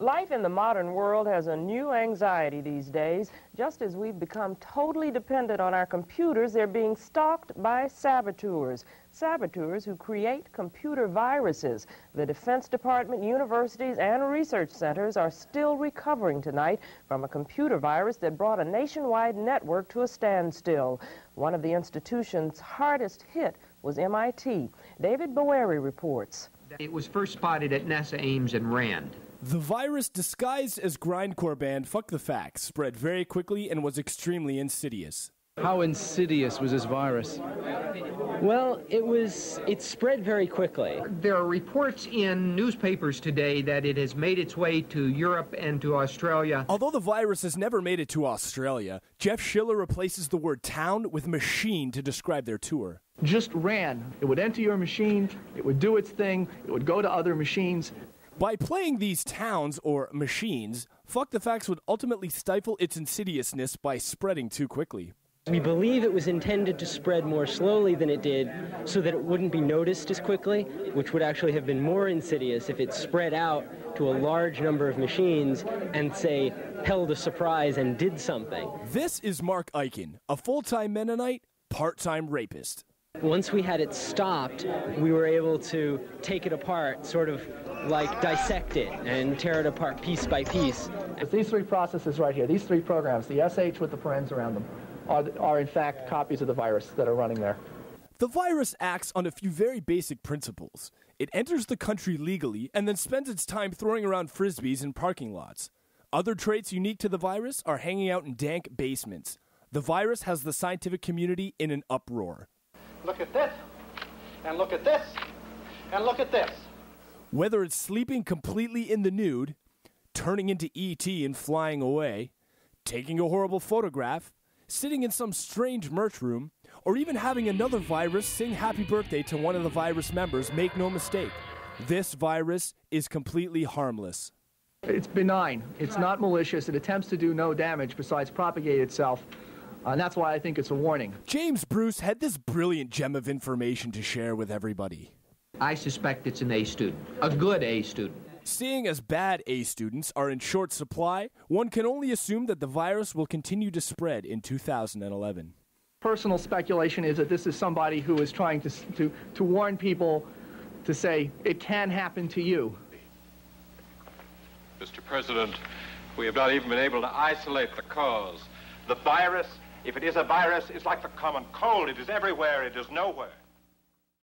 Life in the modern world has a new anxiety these days. Just as we've become totally dependent on our computers, they're being stalked by saboteurs. Saboteurs who create computer viruses. The Defense Department, universities, and research centers are still recovering tonight from a computer virus that brought a nationwide network to a standstill. One of the institution's hardest hit was MIT. David Boeri reports. It was first spotted at NASA Ames and Rand. The virus, disguised as grindcore band Fuck the Facts, spread very quickly and was extremely insidious. How insidious was this virus? Well, it spread very quickly. There are reports in newspapers today that it has made its way to Europe and to Australia. Although the virus has never made it to Australia, Jeff Schiller replaces the word town with machine to describe their tour. Just ran. It would enter your machine, it would do its thing, it would go to other machines. By playing these towns, or machines, Fuck the Facts would ultimately stifle its insidiousness by spreading too quickly. We believe it was intended to spread more slowly than it did so that it wouldn't be noticed as quickly, which would actually have been more insidious if it spread out to a large number of machines and, say, held a surprise and did something. This is Mark Eichen, a full-time Mennonite, part-time rapist. Once we had it stopped, we were able to take it apart, sort of like dissect it and tear it apart piece by piece. It's these three processes right here, these three programs, the SH with the parens around them, are in fact copies of the virus that are running there. The virus acts on a few very basic principles. It enters the country legally and then spends its time throwing around frisbees in parking lots. Other traits unique to the virus are hanging out in dank basements. The virus has the scientific community in an uproar. Look at this, and look at this, and look at this. Whether it's sleeping completely in the nude, turning into E.T. and flying away, taking a horrible photograph, sitting in some strange merch room, or even having another virus sing happy birthday to one of the virus members, make no mistake, this virus is completely harmless. It's benign. It's not malicious. It attempts to do no damage besides propagate itself. And that's why I think it's a warning. James Bruce had this brilliant gem of information to share with everybody. I suspect it's an A student, a good A student. Seeing as bad A students are in short supply, one can only assume that the virus will continue to spread in 2011. Personal speculation is that this is somebody who is trying to warn people to say, it can happen to you. Mr. President, we have not even been able to isolate the cause. The virus, if it is a virus, is like the common cold. It is everywhere, it is nowhere.